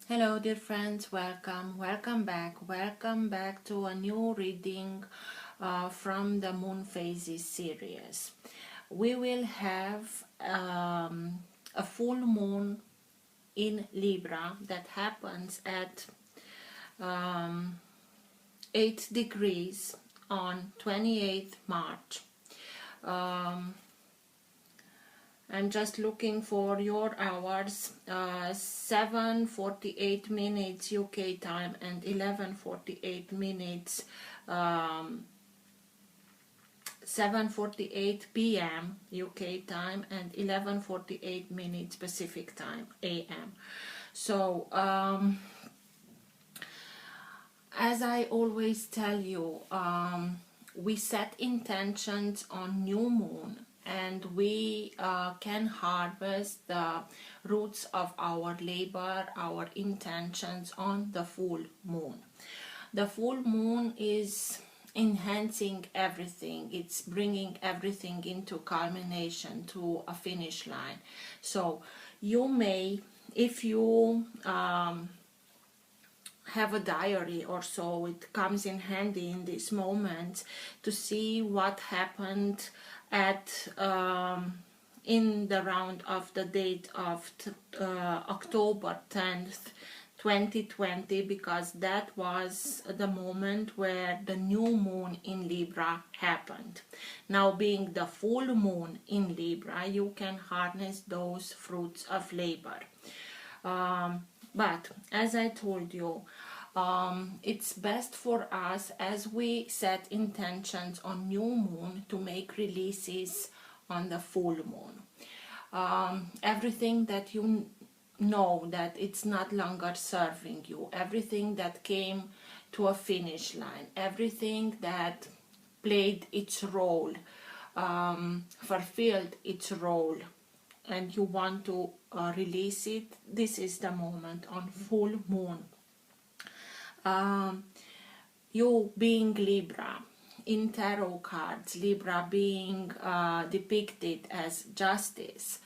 Hello dear friends, welcome back to a new reading from the Moon Phases series. We will have a full moon in Libra that happens at 8 degrees on 28th March. I'm just looking for your hours, 7:48 minutes UK time and 11:48 minutes, 7:48 PM UK time and 11:48 minutes Pacific time AM. So as I always tell you, we set intentions on new moon, and we can harvest the roots of our labor, our intentions on the full moon. The full moon is enhancing everything. It's bringing everything into culmination, to a finish line. So you may, if you have a diary or so, it comes in handy in this moment to see what happened at in the round of the date of October 10th 2020, because that was the moment where the new moon in Libra happened. Now, being the full moon in Libra, you can harness those fruits of labor. But as I told you, it's best for us, as we set intentions on new moon, to make releases on the full moon. Everything that you know that it's not longer serving you, everything that came to a finish line, everything that played its role, fulfilled its role, and you want to release it, this is the moment on full moon. You being Libra, in tarot cards, Libra being depicted as justice,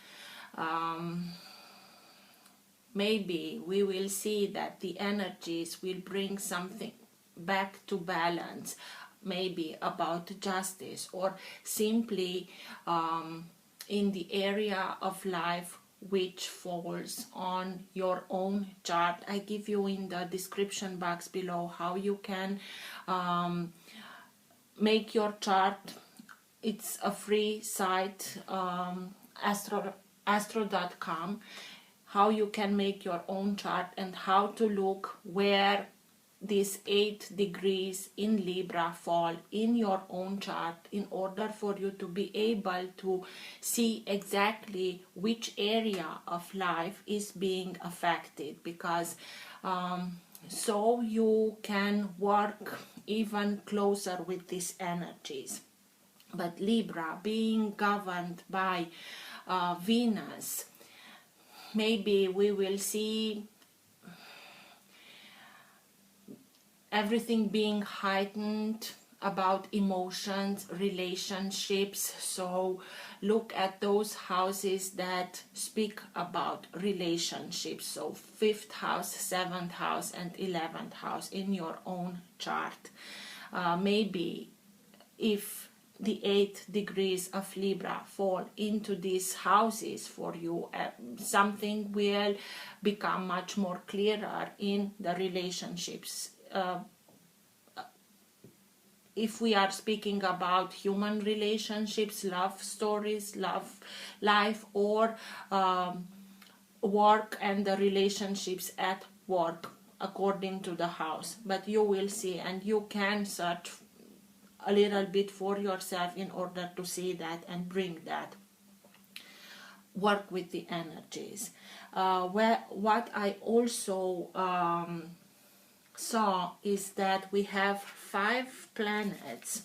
maybe we will see that the energies will bring something back to balance, maybe about justice, or simply in the area of life which falls on your own chart. I give you in the description box below how you can make your chart. It's a free site, astro.com, how you can make your own chart and how to look where these 8 degrees in Libra fall in your own chart, in order for you to be able to see exactly which area of life is being affected, because so you can work even closer with these energies. But Libra being governed by Venus, maybe we will see everything being heightened about emotions, relationships. So look at those houses that speak about relationships. So 5th house, 7th house and 11th house in your own chart. Maybe if the 8 degrees of Libra fall into these houses for you, something will become much more clearer in the relationships. If we are speaking about human relationships, love stories, love life, or work and the relationships at work, according to the house. But you will see, and you can search a little bit for yourself in order to see that and bring that. Work with the energies. What I also saw is that we have 5 planets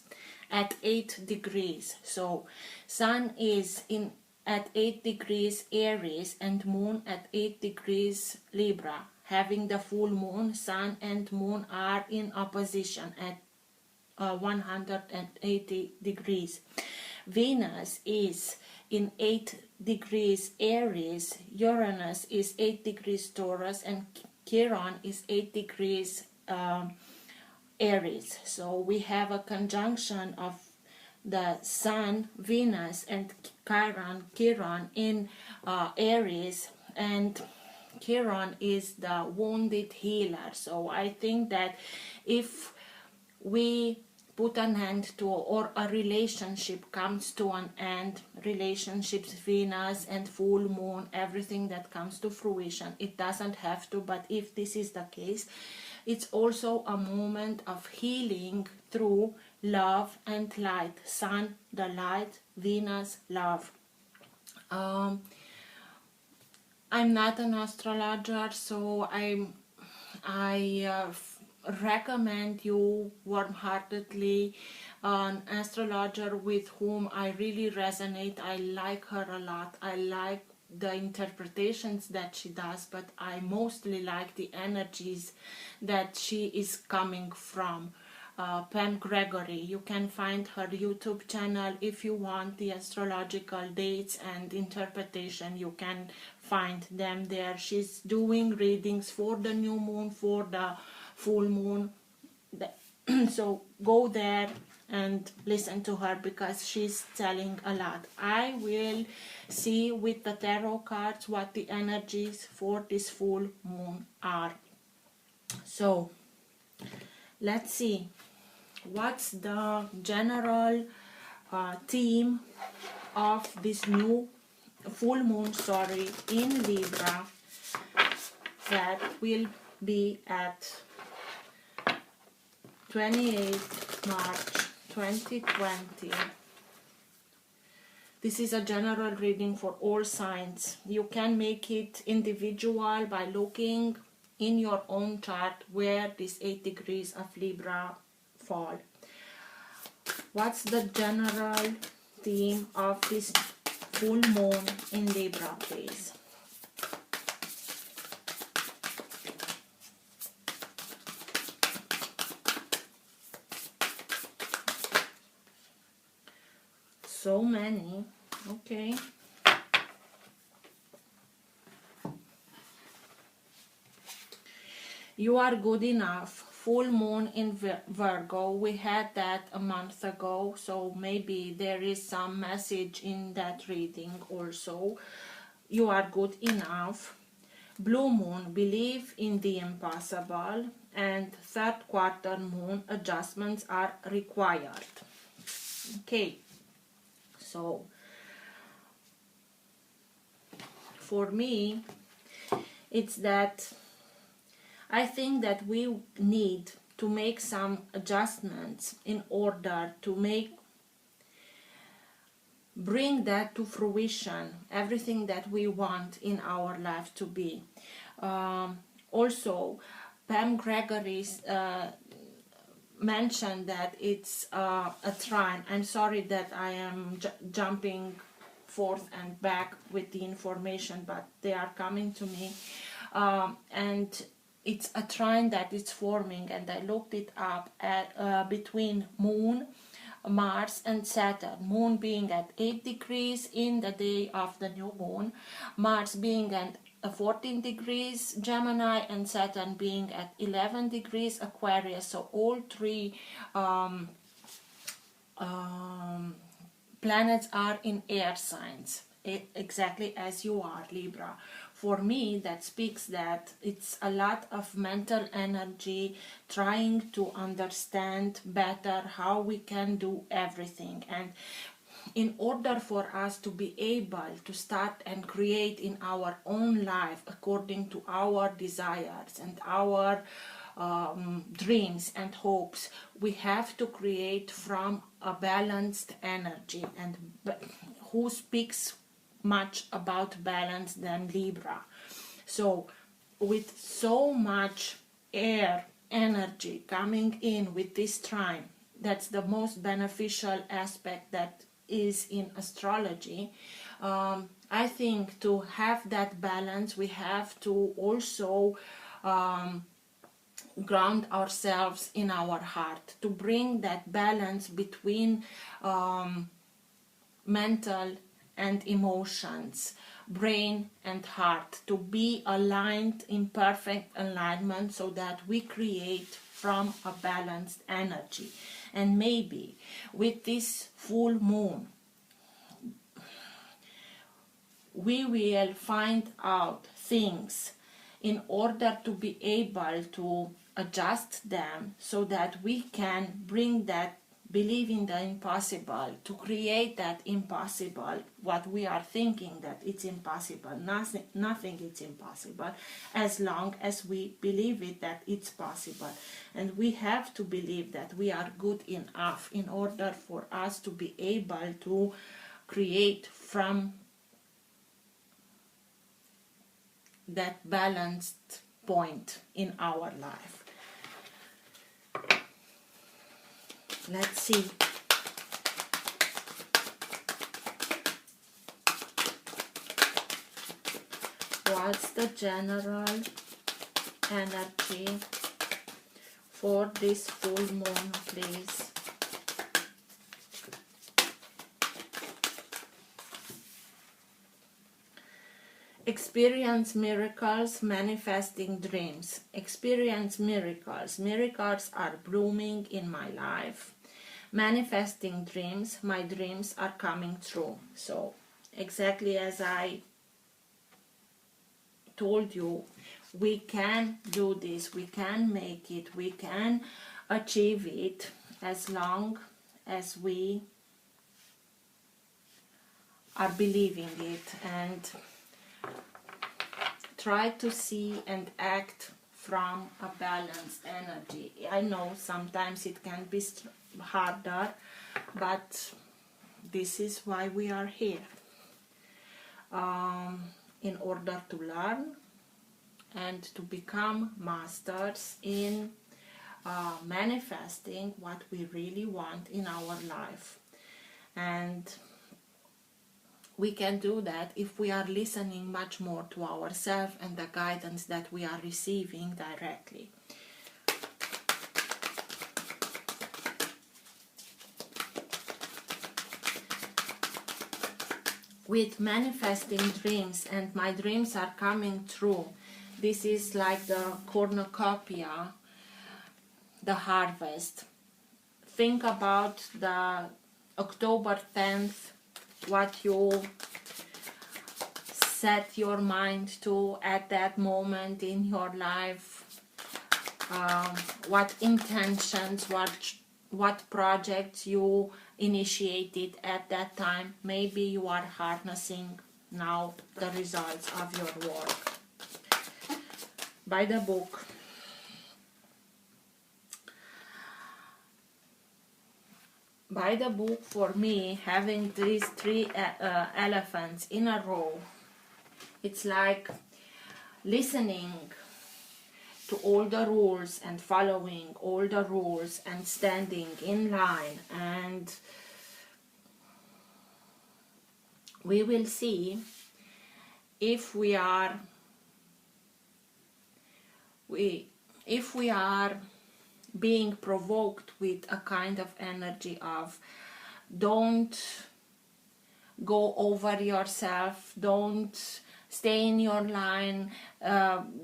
at 8 degrees. So Sun is in at 8 degrees Aries and Moon at 8 degrees Libra. Having the full moon, Sun and Moon are in opposition at 180 degrees. Venus is in 8 degrees Aries, Uranus is 8 degrees Taurus, and Chiron is 8 degrees Aries. So we have a conjunction of the Sun, Venus, and Chiron in Aries, and Chiron is the wounded healer. So I think that if we put an end to, or a relationship comes to an end, relationships, Venus and full moon, everything that comes to fruition, it doesn't have to, but if this is the case, it's also a moment of healing through love and light. Sun, the light; Venus, love. I'm not an astrologer, so I recommend you warm-heartedly an astrologer with whom I really resonate. I like her a lot. I like the interpretations that she does, but I mostly like the energies that she is coming from. Pam Gregory. You can find her YouTube channel. If you want the astrological dates and interpretation, you can find them there. She's doing readings for the new moon, for the full moon. So go there and listen to her, because she's telling a lot. I will see with the tarot cards what the energies for this full moon are. So let's see what's the general theme of this new full moon story in Libra that will be at 28th March 2020. This is a general reading for all signs. You can make it individual by looking in your own chart where these 8 degrees of Libra fall. What's the general theme of this full moon in Libra, please? So many. Okay. You are good enough. Full moon in Virgo. We had that a month ago, so maybe there is some message in that reading also. You are good enough. Blue moon, believe in the impossible. And third quarter moon, adjustments are required. Okay. So, for me, it's that I think that we need to make some adjustments in order to bring that to fruition, everything that we want in our life to be. Also, Pam Gregory mentioned that it's a trine. I'm sorry that I am jumping forth and back with the information, but they are coming to me. And it's a trine that is forming, and I looked it up at between Moon, Mars and Saturn. Moon being at 8 degrees in the day of the new moon, Mars being at 14 degrees Gemini, and Saturn being at 11 degrees Aquarius. So all three planets are in air signs, exactly as you are, Libra. For me, that speaks that it's a lot of mental energy trying to understand better how we can do everything. And in order for us to be able to start and create in our own life according to our desires and our dreams and hopes, we have to create from a balanced energy. And who speaks much about balance than Libra? So with so much air energy coming in with this trine, that's the most beneficial aspect that is in astrology. I think to have that balance, we have to also ground ourselves in our heart, to bring that balance between mental and emotions, brain and heart to be aligned in perfect alignment, so that we create from a balanced energy. And maybe with this full moon we will find out things in order to be able to adjust them, so that we can bring that believe in the impossible, to create that impossible, what we are thinking that it's impossible. Nothing is impossible as long as we believe it that it's possible. And we have to believe that we are good enough in order for us to be able to create from that balanced point in our life. Let's see. What's the general energy for this full moon, please? Experience miracles, manifesting dreams. Experience miracles. Miracles are blooming in my life. Manifesting dreams. My dreams are coming true. So, exactly as I told you, we can do this. We can make it. We can achieve it as long as we are believing it and try to see and act from a balanced energy. I know sometimes it can be harder, but this is why we are here. In order to learn and to become masters in manifesting what we really want in our life. And we can do that if we are listening much more to ourselves and the guidance that we are receiving directly. With manifesting dreams, and my dreams are coming true. This is like the cornucopia, the harvest. Think about the October 10th, what you set your mind to at that moment in your life, what intentions, what projects you initiated at that time. Maybe you are harnessing now the results of your work. By the book. By the book, for me, having these three elephants in a row, it's like listening to all the rules and following all the rules and standing in line, and we will see if we are being provoked with a kind of energy of don't go over yourself, don't stay in your line,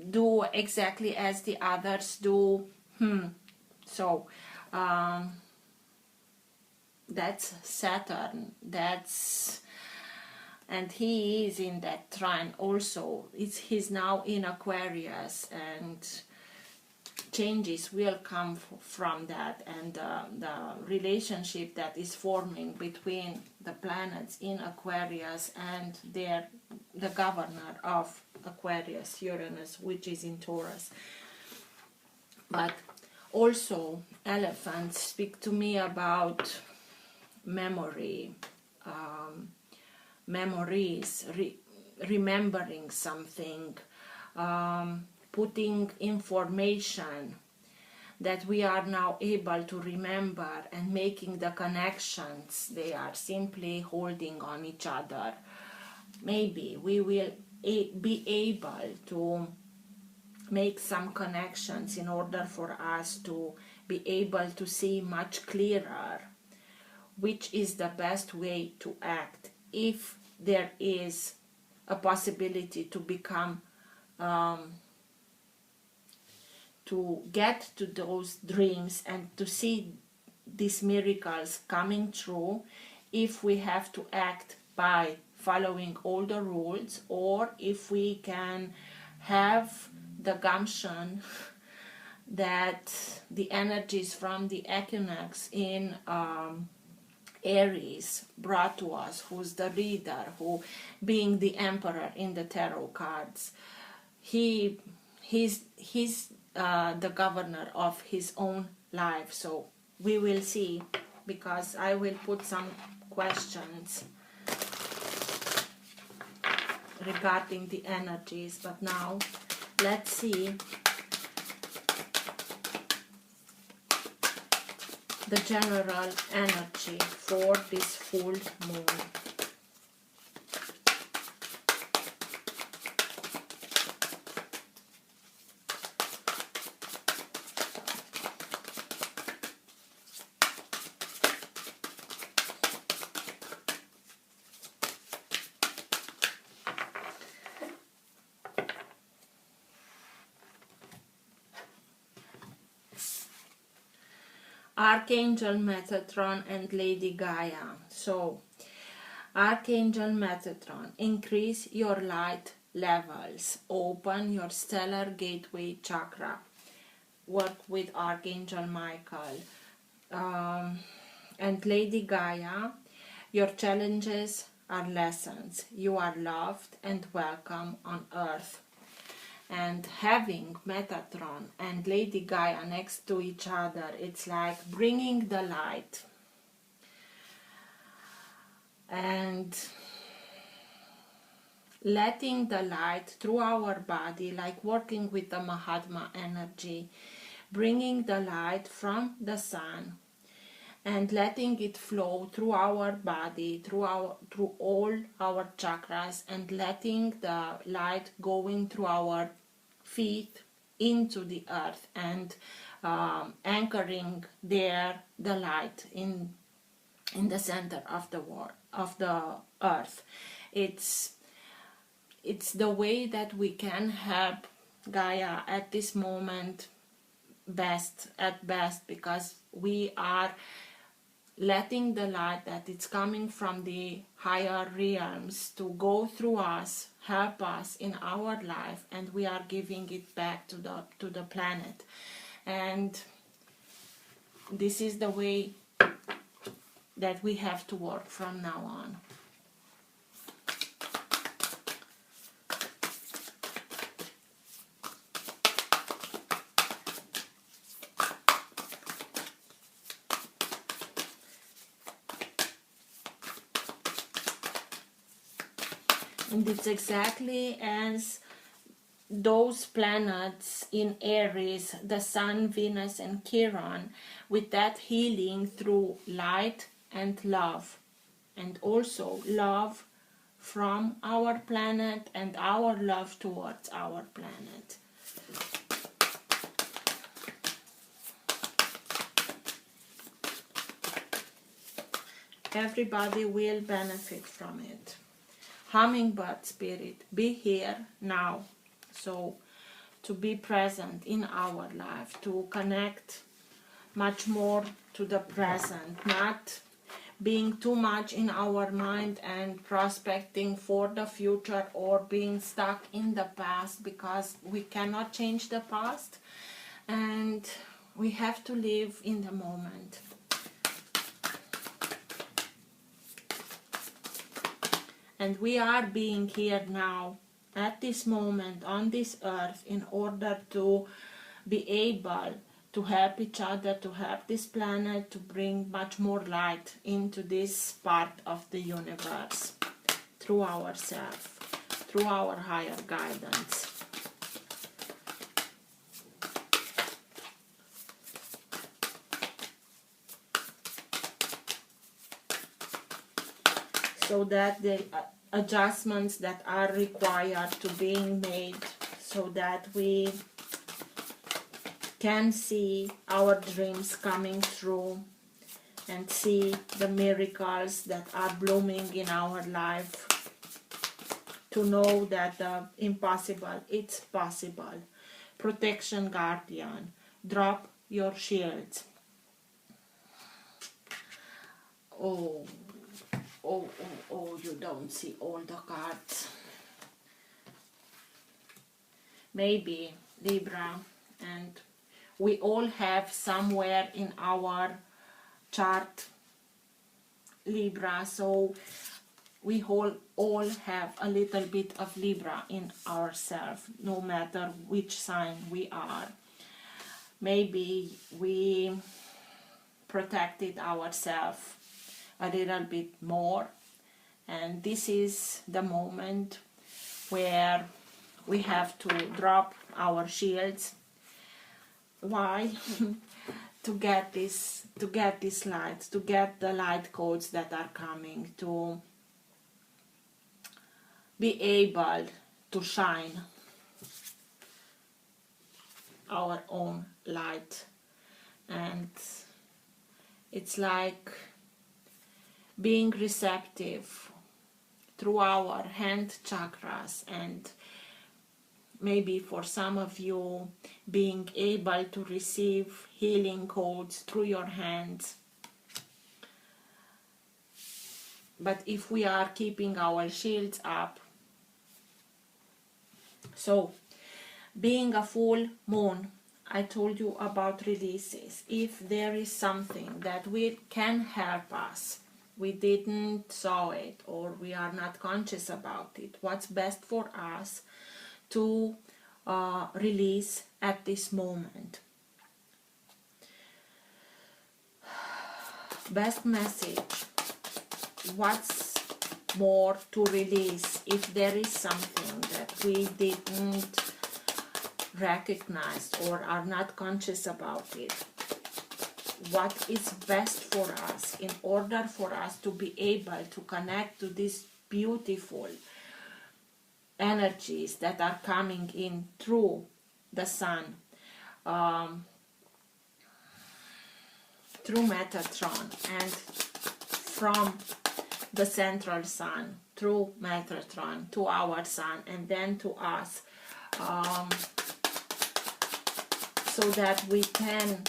do exactly as the others do. So that's Saturn, and he is in that trine also. He's now in Aquarius, and changes will come from that, and the relationship that is forming between the planets in Aquarius and the governor of Aquarius, Uranus, which is in Taurus. But also elephants speak to me about memory, memories, remembering something, putting information that we are now able to remember and making the connections. They are simply holding on each other. Maybe we will be able to make some connections in order for us to be able to see much clearer which is the best way to act if there is a possibility to become, to get to those dreams and to see these miracles coming true, if we have to act by following all the rules, or if we can have the gumption that the energies from the equinox in Aries brought to us, who's the reader, who being the emperor in the tarot cards, he's the governor of his own life. So we will see, because I will put some questions regarding the energies. But now let's see the general energy for this full moon. Archangel Metatron and Lady Gaia. So, Archangel Metatron, increase your light levels, open your stellar gateway chakra, work with Archangel Michael. And Lady Gaia, your challenges are lessons. You are loved and welcome on earth. And having Metatron and Lady Gaia next to each other, it's like bringing the light and letting the light through our body, like working with the Mahatma energy, bringing the light from the sun and letting it flow through our body, through all our chakras, and letting the light going through our feet into the earth, and anchoring there the light in the center of the earth. It's the way that we can help Gaia at this moment at best, because we are letting the light that it's coming from the higher realms to go through us, help us in our life, and we are giving it back to the planet. And this is the way that we have to work from now on. And it's exactly as those planets in Aries, the Sun, Venus, and Chiron, with that healing through light and love. And also love from our planet and our love towards our planet. Everybody will benefit from it. Hummingbird spirit, be here now. So to be present in our life, to connect much more to the present, not being too much in our mind and prospecting for the future, or being stuck in the past, because we cannot change the past and we have to live in the moment. And we are being here now, at this moment, on this earth, in order to be able to help each other, to help this planet, to bring much more light into this part of the universe, through ourselves, through our higher guidance. So that the adjustments that are required to being made, so that we can see our dreams coming through and see the miracles that are blooming in our life. to know that the impossible, it's possible. Protection guardian, drop your shields. Oh, you don't see all the cards. Maybe Libra, and we all have somewhere in our chart Libra, so we all have a little bit of Libra in ourselves, no matter which sign we are. Maybe we protected ourselves a little bit more, and this is the moment where we have to drop our shields. Why? to get this light, to get the light codes that are coming, to be able to shine our own light. And it's like being receptive through our hand chakras, and maybe for some of you being able to receive healing codes through your hands. But if we are keeping our shields up, so being a full moon, I told you about releases. If there is something that we can help us, we didn't saw it, or we are not conscious about it, what's best for us to release at this moment. Best message, what's more to release if there is something that we didn't recognize or are not conscious about it. What is best for us in order for us to be able to connect to these beautiful energies that are coming in through the sun, through Metatron, and from the central sun through Metatron to our sun and then to us, so that we can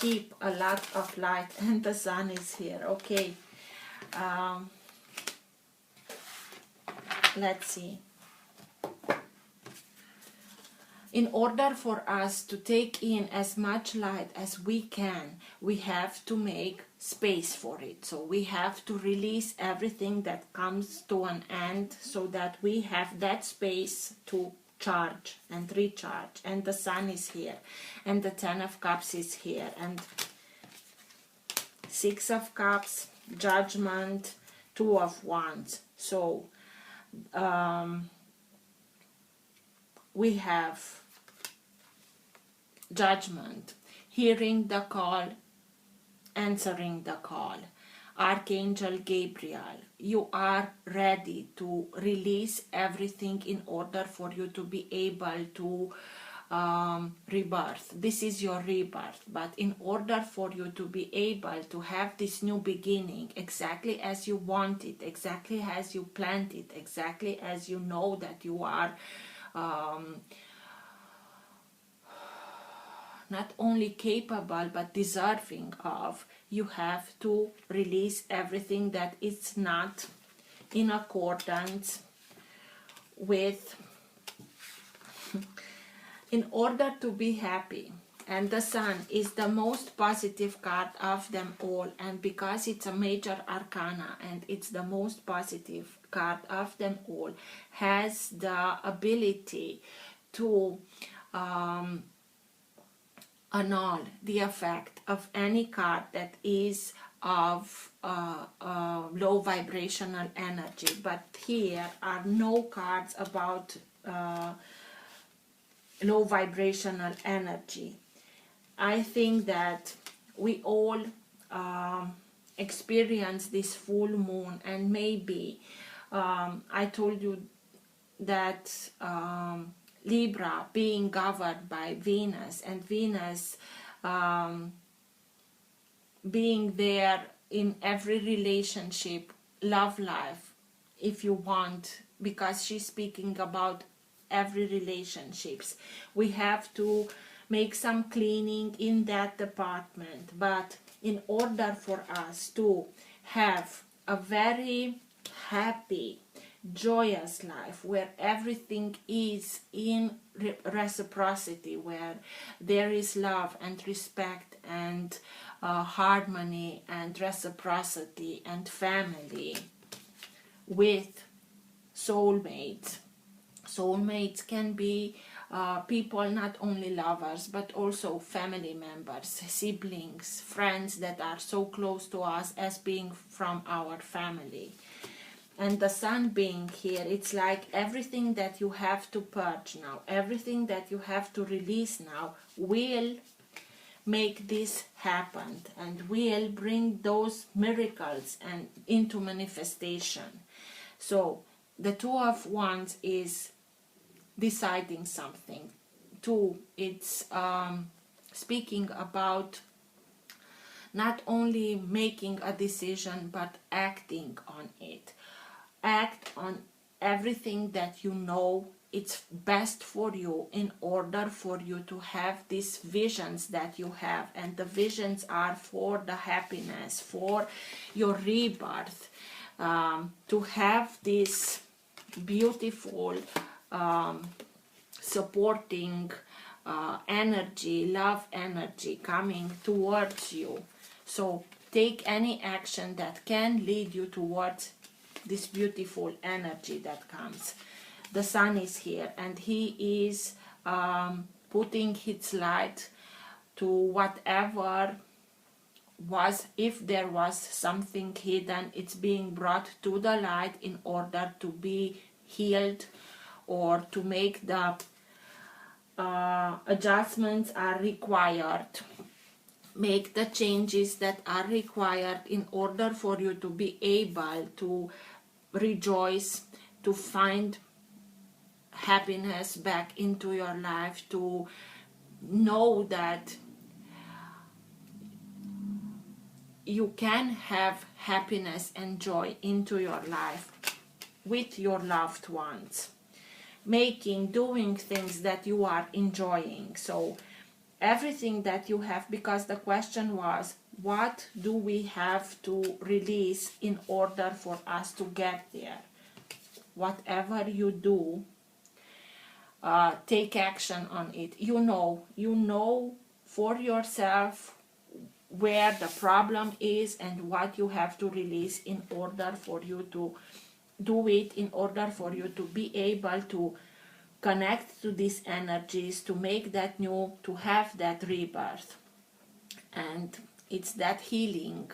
keep a lot of light. And the sun is here. Okay, let's see. In order for us to take in as much light as we can, we have to make space for it. So we have to release everything that comes to an end, so that we have that space to charge and recharge. And the sun is here, and the 10 of Cups is here, and 6 of Cups, Judgment, 2 of Wands. So we have Judgment, hearing the call, answering the call. Archangel Gabriel, you are ready to release everything in order for you to be able to rebirth. This is your rebirth, but in order for you to be able to have this new beginning exactly as you want it, exactly as you planned it, exactly as you know that you are not only capable but deserving of, you have to release everything that is not in accordance with, in order to be happy. And the sun is the most positive card of them all, and because it's a major arcana and it's the most positive card of them all, has the ability to annul the effect of any card that is of low vibrational energy. But here are no cards about low vibrational energy. I think that we all experience this full moon, and maybe I told you that Libra being governed by Venus, and Venus being there in every relationship, love life, if you want, because she's speaking about every relationships. We have to make some cleaning in that department, but in order for us to have a very happy, joyous life where everything is in reciprocity, where there is love and respect and harmony and reciprocity and family with soulmates. Soulmates can be people, not only lovers, but also family members, siblings, friends that are so close to us as being from our family. And the sun being here, it's like everything that you have to purge now, everything that you have to release now will make this happen and will bring those miracles and into manifestation. So the Two of Wands is deciding something. Two, it's speaking about not only making a decision but acting on it. Act on everything that you know it's best for you in order for you to have these visions that you have, and the visions are for the happiness, for your rebirth, to have this beautiful supporting energy, love energy coming towards you. So take any action that can lead you towards this beautiful energy that comes. The sun is here and he is putting his light to whatever was, if there was something hidden, it's being brought to the light in order to be healed, or to make the adjustments are required. Make the changes that are required in order for you to be able to rejoice, to find happiness back into your life, to know that you can have happiness and joy into your life with your loved ones, doing things that you are enjoying. So everything that you have, because the question was, what do we have to release in order for us to get there? Whatever you do, take action on it. You know for yourself where the problem is and what you have to release in order for you to do it, in order for you to be able to connect to these energies, to make that new, to have that rebirth. And it's that healing.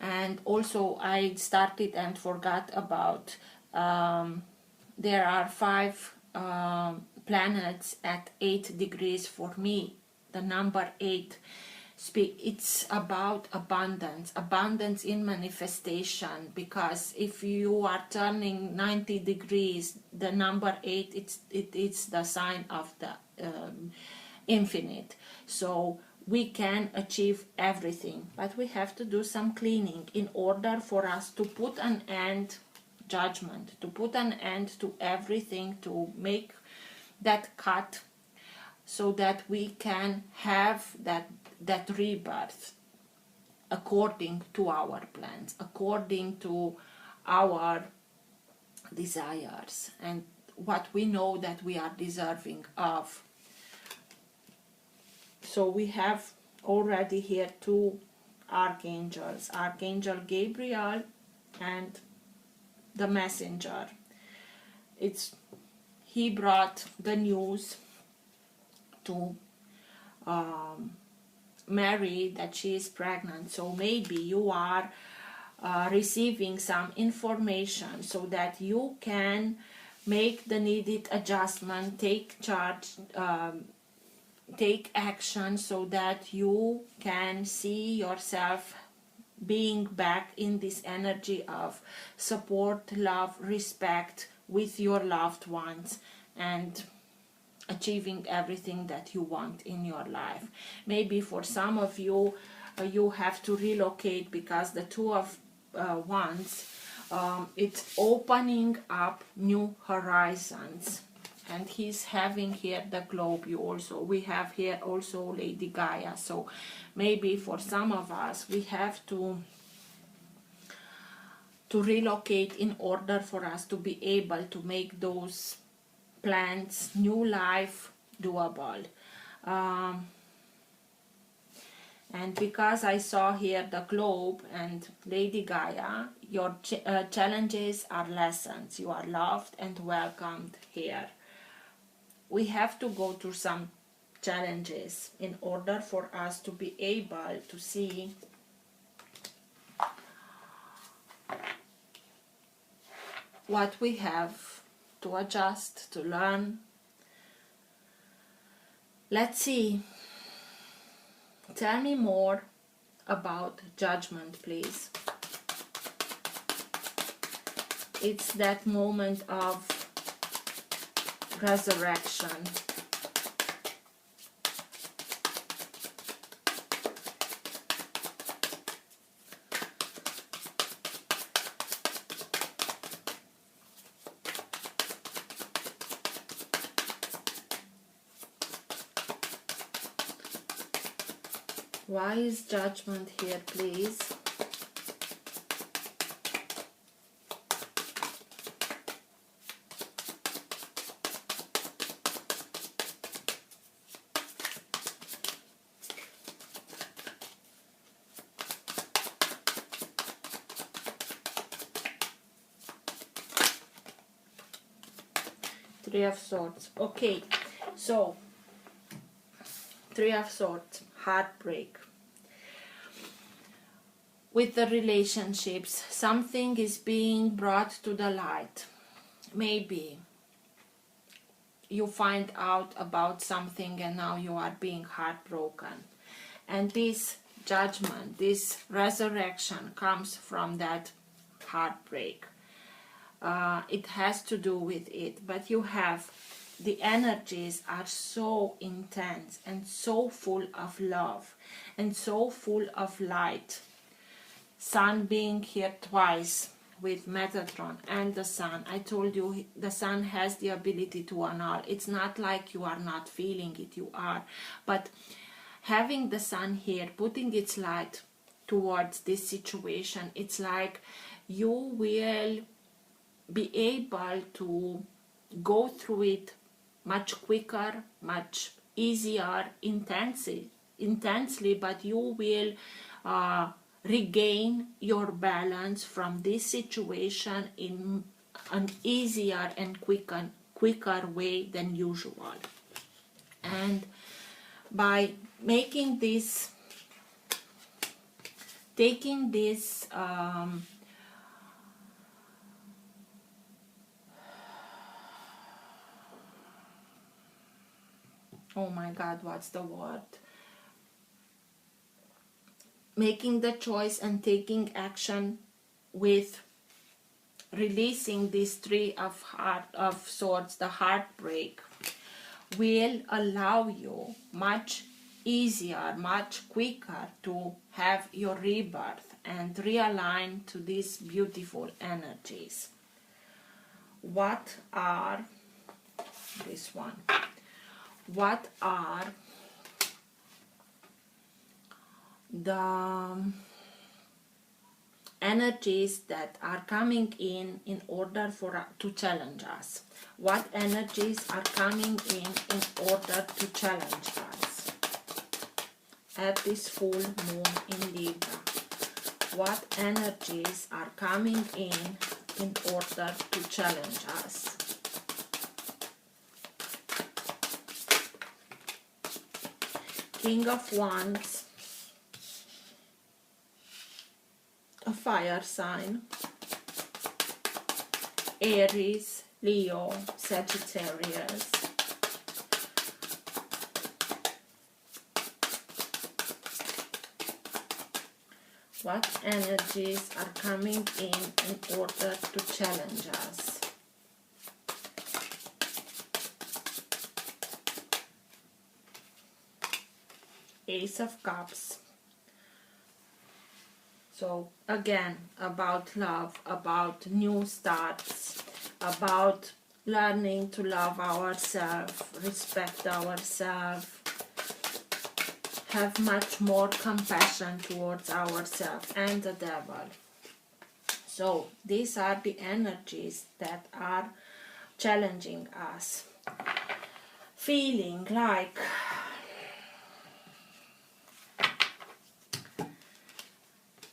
And also I started and forgot about there are 5 planets at 8 degrees for me. The number 8 it's about abundance in manifestation, because if you are turning 90 degrees, the number 8, it's the sign of the infinite. So we can achieve everything, but we have to do some cleaning in order for us to put an end, judgment, to put an end to everything, to make that cut, so that we can have that rebirth according to our plans, according to our desires and what we know that we are deserving of. So we have already here 2 archangels, Archangel Gabriel and the messenger. He brought the news to Mary that she is pregnant. So maybe you are receiving some information so that you can make the needed adjustment, take charge, take action, so that you can see yourself being back in this energy of support, love, respect with your loved ones, and achieving everything that you want in your life. Maybe for some of you, you have to relocate, because the 2 of Wands It's opening up new horizons. And he's having here the globe. We have here also Lady Gaia. So maybe for some of us, we have to relocate in order for us to be able to make those plans, new life, doable. And because I saw here the globe and Lady Gaia, your challenges are lessons. You are loved and welcomed here. We have to go through some challenges in order for us to be able to see what we have to adjust, to learn. Let's see. Tell me more about judgment, please. It's that moment of resurrection. Why is judgment here, please? Three of Swords. Okay, so Three of Swords, heartbreak. With the relationships, something is being brought to the light. Maybe you find out about something and now you are being heartbroken. And this judgment, this resurrection comes from that heartbreak. It has to do with it, but you have the energies are so intense and so full of love and so full of light. Sun being here twice with Metatron and the Sun. I told you the Sun has the ability to annul. It's not like you are not feeling it, you are. But having the Sun here, putting its light towards this situation, it's like you will be able to go through it much quicker, much easier, intensely, but you will regain your balance from this situation in an easier and quicker way than usual. And by making this, taking this oh my God, what's the word? Making the choice and taking action with releasing this Three of Swords, the heartbreak, will allow you much easier, much quicker to have your rebirth and realign to these beautiful energies. What are this one? What are the energies that are coming in order for to challenge us? What energies are coming in order to challenge us at this full moon in Libra? What energies are coming in order to challenge us? King of Wands, a fire sign, Aries, Leo, Sagittarius. What energies are coming in order to challenge us? Ace of Cups, So again, about love, about new starts, about learning to love ourselves, respect ourselves, have much more compassion towards ourselves and the devil. So these are the energies that are challenging us. Feeling like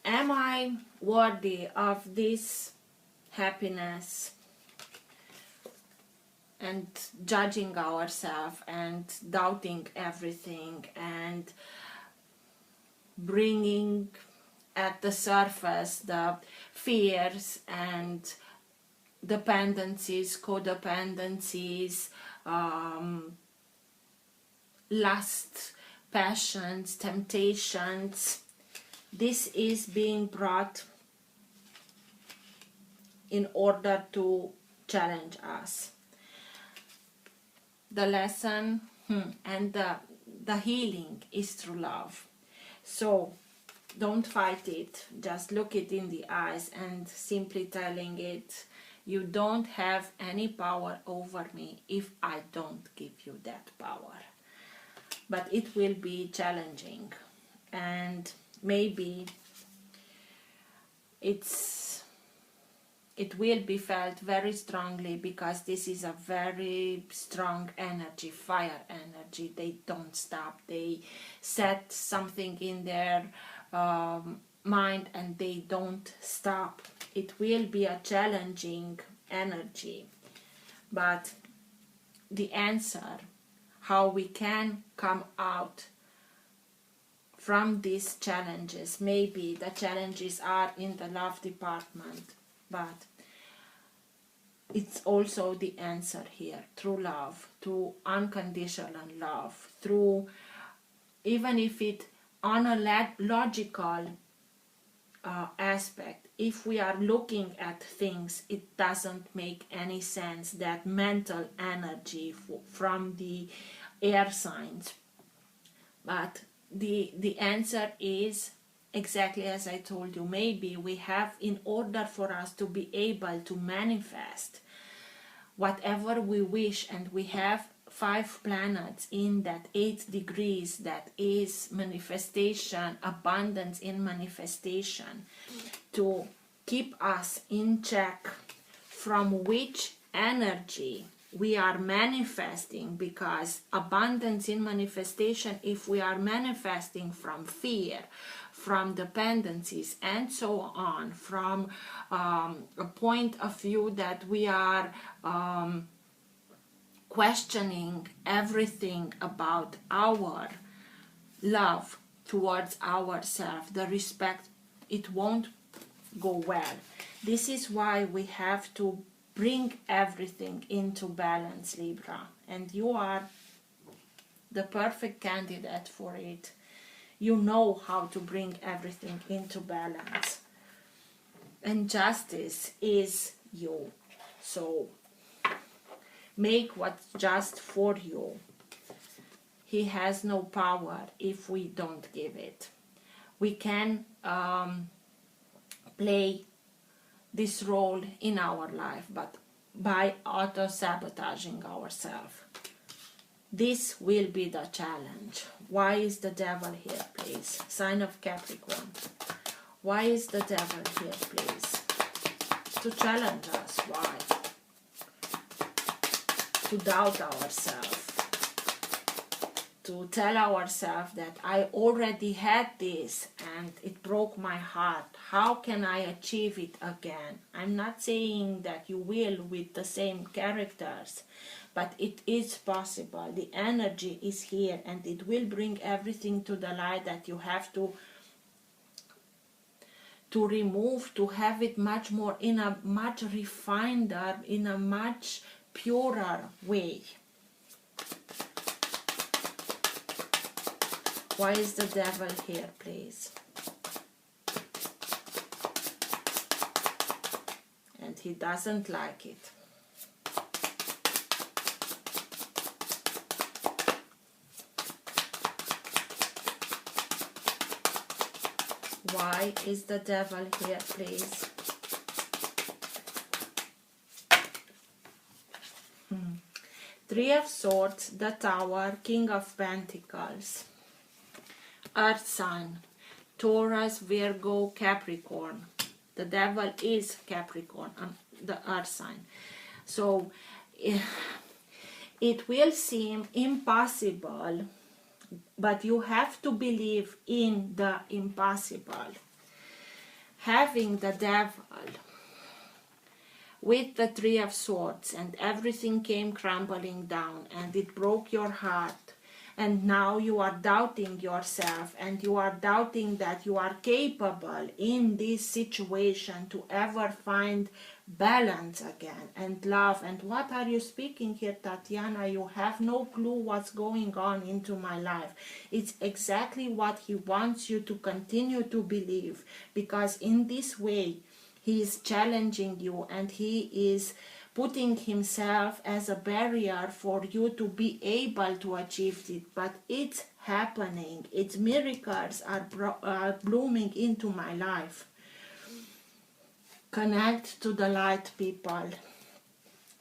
am I worthy of this happiness? And judging ourselves and doubting everything and bringing at the surface the fears and dependencies, codependencies, lust, passions, temptations. This is being brought in order to challenge us. The lesson and the healing is through love. So don't fight it, just look it in the eyes and simply telling it, you don't have any power over me if I don't give you that power. But it will be challenging, and maybe it will be felt very strongly because this is a very strong energy, fire energy. They don't stop. They set something in their mind and they don't stop. It will be a challenging energy. But the answer, how we can come out from these challenges, maybe the challenges are in the love department, but it's also the answer here through love, through unconditional love, through, even if it on a logical aspect, if we are looking at things, it doesn't make any sense, that mental energy from the air signs. But the answer is exactly as I told you. Maybe we have, in order for us to be able to manifest whatever we wish, and we have 5 planets in that 8 degrees, that is manifestation, abundance in manifestation, to keep us in check from which energy we are manifesting. Because abundance in manifestation, if we are manifesting from fear, from dependencies and so on, from a point of view that we are questioning everything about our love towards ourselves, the respect, it won't go well. This is why we have to bring everything into balance, Libra, and you are the perfect candidate for it. You know how to bring everything into balance, and justice is you. So make what's just for you. He has no power if we don't give it. We can play this role in our life, but by auto-sabotaging ourselves. This will be the challenge. Why is the devil here, please? Sign of Capricorn. Why is the devil here, please? To challenge us. Why? To doubt ourselves. To tell ourselves that I already had this and it broke my heart. How can I achieve it again? I'm not saying that you will with the same characters, but it is possible. The energy is here and it will bring everything to the light that you have to remove, to have it much more in a much refined, in a much purer way. Why is the devil here, please? And he doesn't like it. Why is the devil here, please? Three of Swords, the Tower, King of Pentacles, Earth sign, Taurus, Virgo, Capricorn. The devil is Capricorn, the Earth sign. So it will seem impossible, but you have to believe in the impossible. Having the devil with the Three of Swords, and everything came crumbling down, and it broke your heart, and now you are doubting yourself, and you are doubting that you are capable in this situation to ever find balance again and love. And what are you speaking here, Tatiana? You have no clue what's going on into my life. It's exactly what he wants you to continue to believe, because in this way he is challenging you, and he is putting himself as a barrier for you to be able to achieve it. But it's happening. Its miracles are blooming into my life. Connect to the light, people.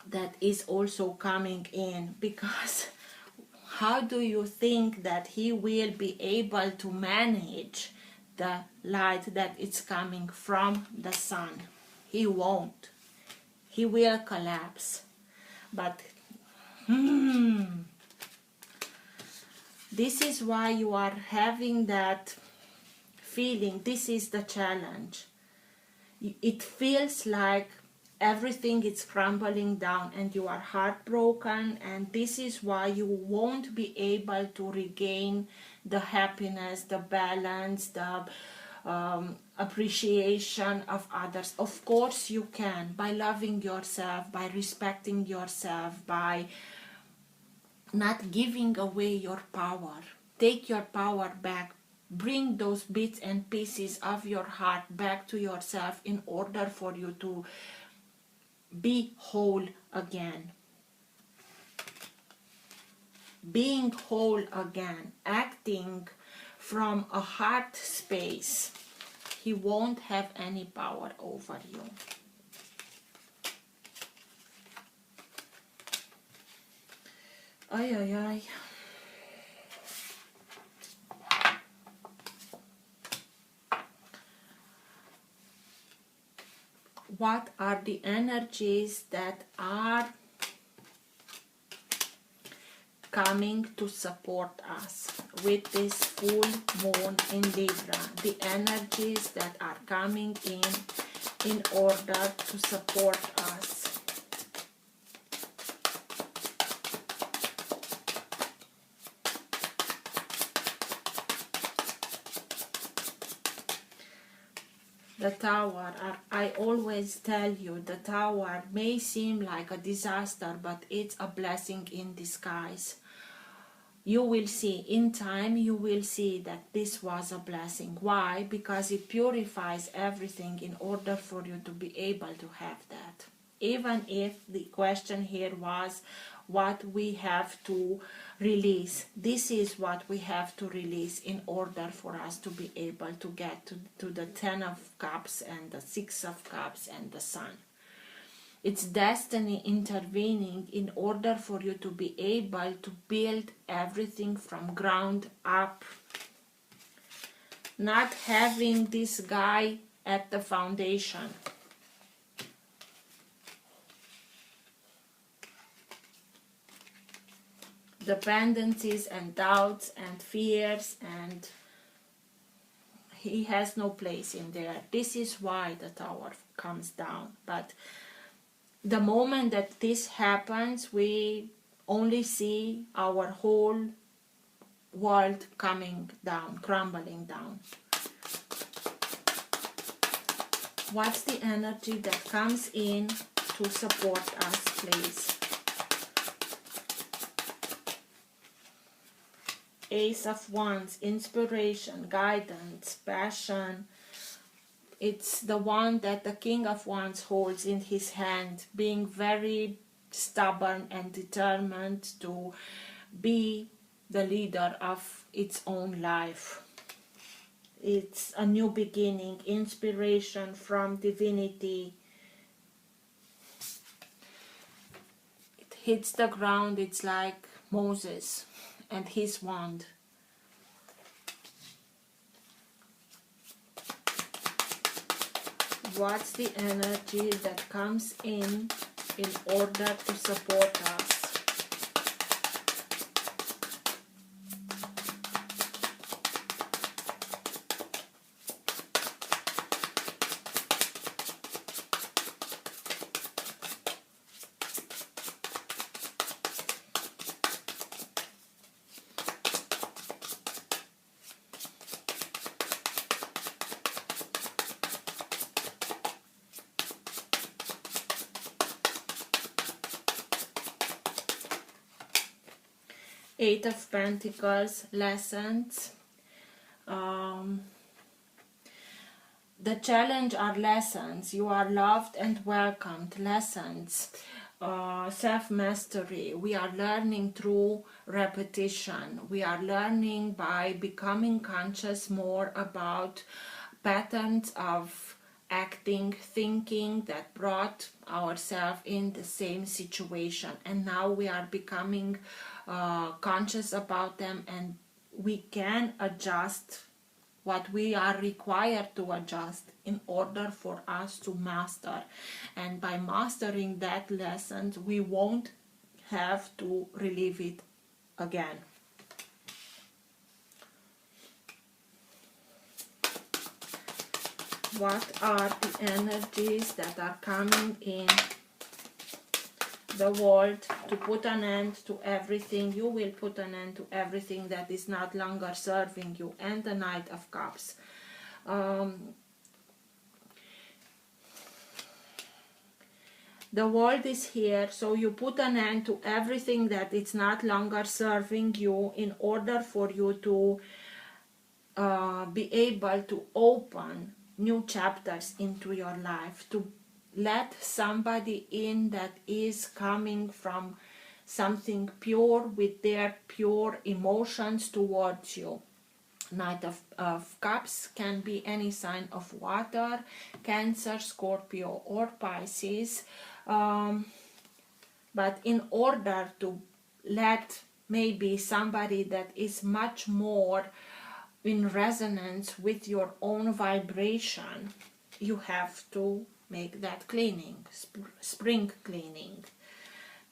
That is also coming in, because how do you think that he will be able to manage the light that is coming from the sun? He won't. He will collapse. But this is why you are having that feeling. This is the challenge. It feels like everything is crumbling down and you are heartbroken, and this is why you won't be able to regain the happiness, the balance, the appreciation of others. Of course you can, by loving yourself, by respecting yourself, by not giving away your power. Take your power back. Bring those bits and pieces of your heart back to yourself in order for you to be whole again. Being whole again, acting from a heart space, he won't have any power over you. Ay, ay, ay. What are the energies that are coming to support us with this full moon in Libra? The energies that are coming in order to support us. The Tower, I always tell you, the Tower may seem like a disaster, but it's a blessing in disguise. You will see, in time, you will see that this was a blessing. Why? Because it purifies everything in order for you to be able to have that. Even if the question here was what we have to release. This is what we have to release in order for us to be able to get to the 10 of Cups and the 6 of Cups and the Sun. It's destiny intervening in order for you to be able to build everything from ground up. Not having this guy at the foundation. Dependencies and doubts and fears, and he has no place in there. This is why the Tower comes down. But the moment that this happens, we only see our whole world coming down, crumbling down. What's the energy that comes in to support us, please? Ace of Wands, inspiration, guidance, passion. It's the one that the King of Wands holds in his hand, being very stubborn and determined to be the leader of its own life. It's a new beginning, inspiration from divinity. It hits the ground, it's like Moses and his wand. What's the energy that comes in order to support us? Eight of Pentacles, lessons. The challenge are lessons. You are loved and welcomed. Lessons. Self-mastery. We are learning through repetition. We are learning by becoming conscious more about patterns of acting, thinking that brought ourselves in the same situation, and now we are becoming conscious about them, and we can adjust what we are required to adjust in order for us to master. And by mastering that lesson, we won't have to relive it again. What are the energies that are coming in the world to put an end to everything? You will put an end to everything that is not longer serving you. And the Knight of Cups. The world is here, so you put an end to everything that is not longer serving you in order for you to be able to open new chapters into your life, to let somebody in that is coming from something pure with their pure emotions towards you. Knight of Cups can be any sign of water, Cancer, Scorpio or Pisces, but in order to let maybe somebody that is much more in resonance with your own vibration, you have to make that cleaning, spring cleaning,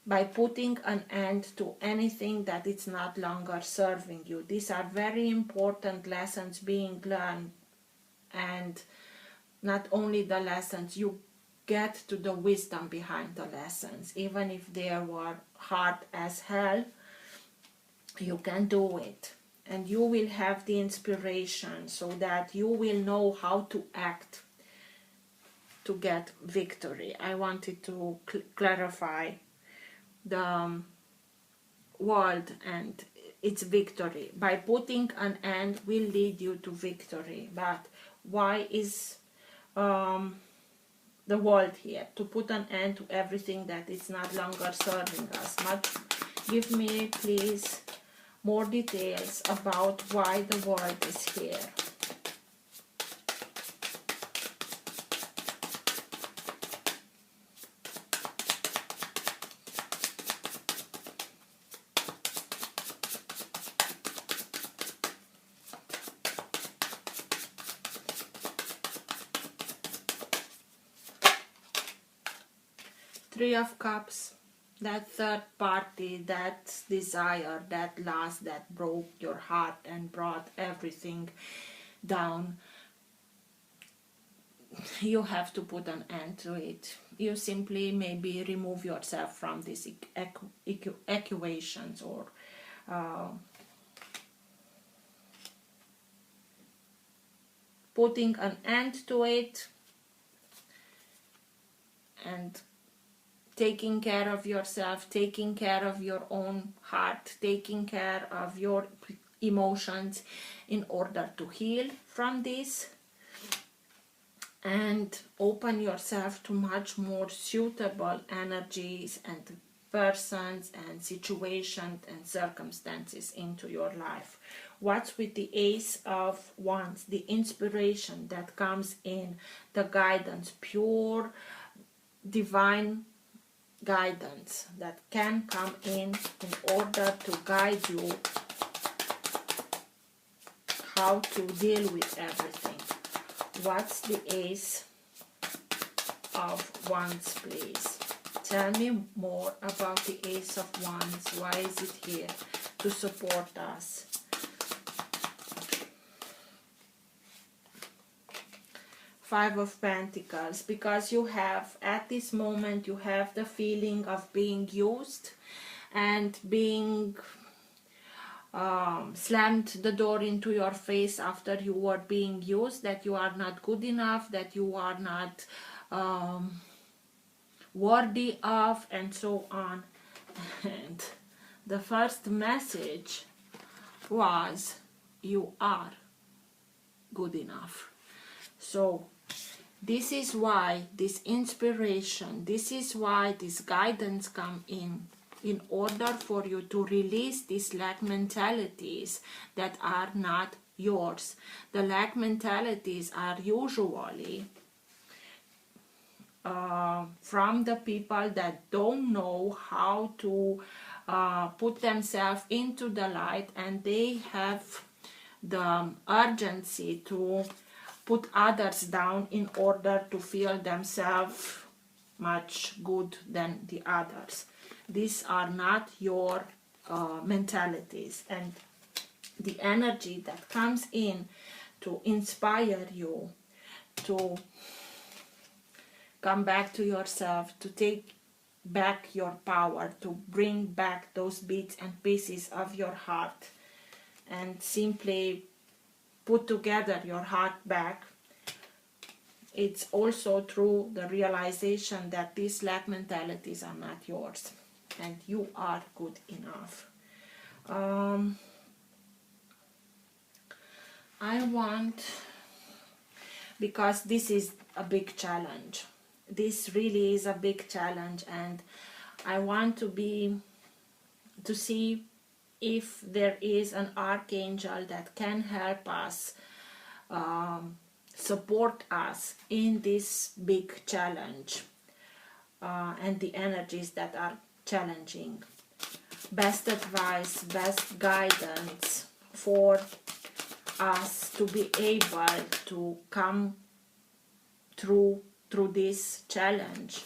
by putting an end to anything that is not longer serving you. These are very important lessons being learned, and not only the lessons, you get to the wisdom behind the lessons. Even if they were hard as hell, you can do it. And you will have the inspiration so that you will know how to act to get victory. I wanted to clarify the world and its victory. By putting an end will lead you to victory. But why is the world here? To put an end to everything that is not longer serving us. Give me, please, more details about why the world is here. Three of Cups. That third party, that desire, that lust that broke your heart and brought everything down. You have to put an end to it. You simply maybe remove yourself from these equations, or putting an end to it and taking care of yourself, taking care of your own heart, taking care of your emotions in order to heal from this and open yourself to much more suitable energies and persons and situations and circumstances into your life. What's with the Ace of Wands? The inspiration that comes in, the guidance, pure divine guidance that can come in order to guide you how to deal with everything. What's the Ace of Wands, please? Tell me more about the Ace of Wands. Why is it here to support us? Five of Pentacles, because you have, at this moment, you have the feeling of being used and being slammed the door into your face after you were being used, that you are not good enough, that you are not worthy of, and so on. And the first message was, you are good enough. So this is why this inspiration, this is why this guidance come in order for you to release these lack mentalities that are not yours. The lack mentalities are usually from the people that don't know how to put themselves into the light, and they have the urgency to put others down in order to feel themselves much good than the others. These are not your mentalities, and the energy that comes in to inspire you to come back to yourself, to take back your power, to bring back those bits and pieces of your heart and simply put together your heart back. It's also through the realization that these lack mentalities are not yours and you are good enough. I want, because this is a big challenge, this really is a big challenge, and I want to see if there is an archangel that can help us, support us in this big challenge and the energies that are challenging. Best advice, best guidance for us to be able to come through this challenge,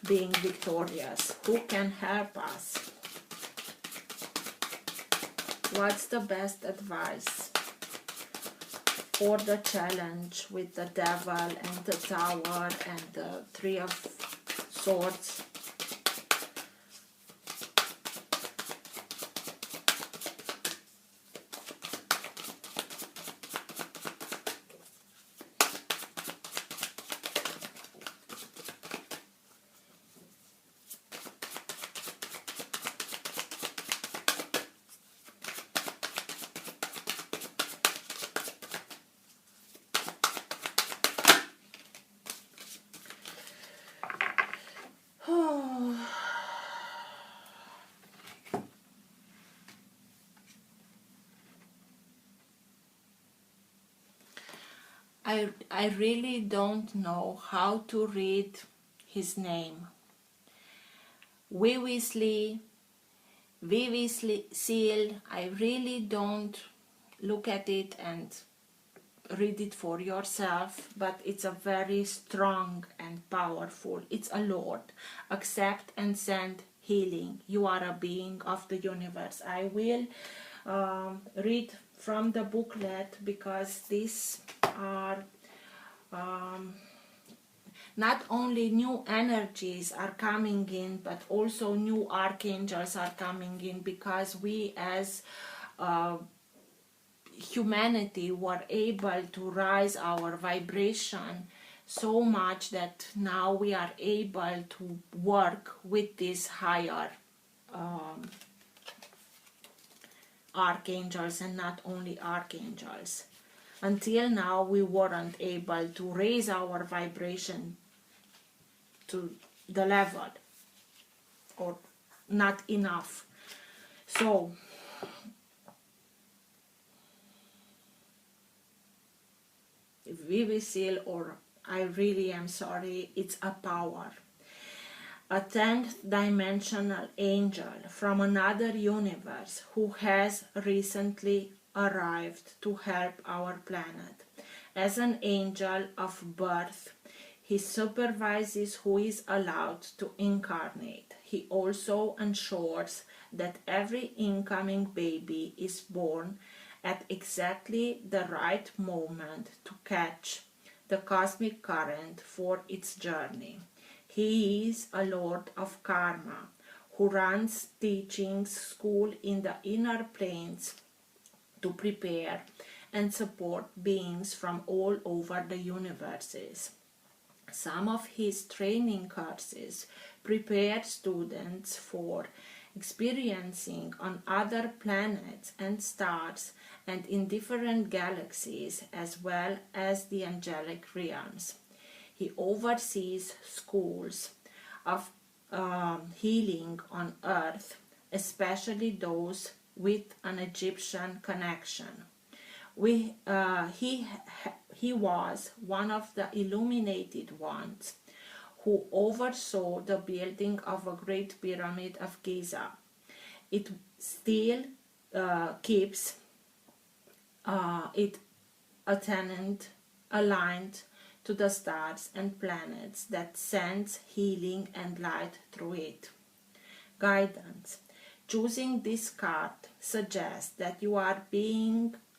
being victorious. Who can help us? What's the best advice for the challenge with the Devil and the Tower and the Three of Swords? I really don't know how to read his name. Vivisli, Seal, I really don't look at it and read it for yourself, but it's a very strong and powerful. It's a Lord. Accept and send healing. You are a being of the universe. I will read from the booklet, because these are not only new energies are coming in, but also new archangels are coming in, because we as humanity were able to rise our vibration so much that now we are able to work with these higher archangels, and not only archangels. Until now we weren't able to raise our vibration to the level or not enough. So Vivisil, or I really am sorry, it's a power. A 10th dimensional angel from another universe who has recently arrived to help our planet. As an angel of birth, he supervises who is allowed to incarnate. He also ensures that every incoming baby is born at exactly the right moment to catch the cosmic current for its journey. He is a lord of karma who runs teaching school in the inner planes to prepare and support beings from all over the universes. Some of his training courses prepare students for experiencing on other planets and stars and in different galaxies, as well as the angelic realms. He oversees schools of healing on earth, especially those with an Egyptian connection. He was one of the illuminated ones who oversaw the building of a great pyramid of Giza. It still keeps it aligned to the stars and planets that sends healing and light through it. Guidance. Choosing this card suggests that you are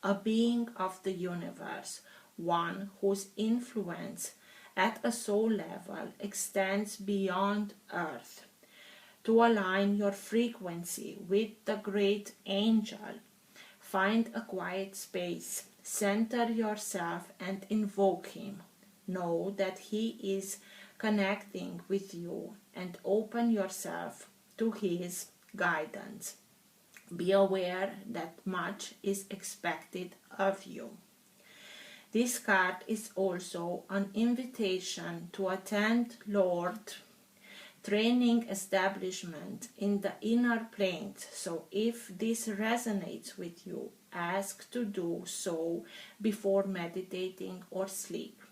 a being of the universe, one whose influence at a soul level extends beyond Earth. To align your frequency with the great angel, find a quiet space, center yourself and invoke him. Know that he is connecting with you and open yourself to his guidance. Be aware that much is expected of you. This card is also an invitation to attend Lord training establishment in the inner planes. So if this resonates with you, ask to do so before meditating or sleep.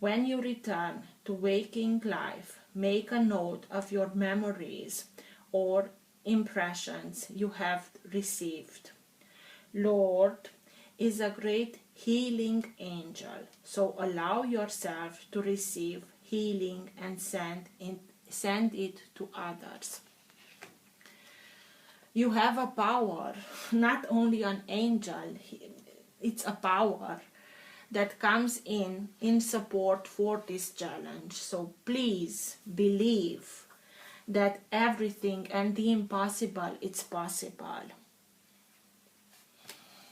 When you return to waking life, make a note of your memories or impressions you have received. Lord is a great healing angel, so allow yourself to receive healing and send it to others. You have a power, not only an angel, it's a power that comes in support for this challenge. So please believe that everything and the impossible, it's possible.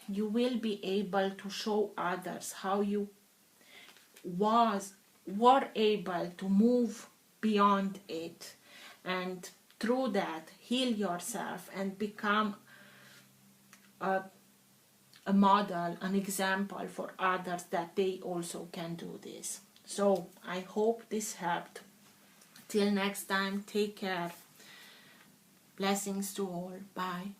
You will be able to show others how you were able to move beyond it, and through that heal yourself and become a model, an example for others that they also can do this. So I hope this helped. Till next time, take care. Blessings to all. Bye.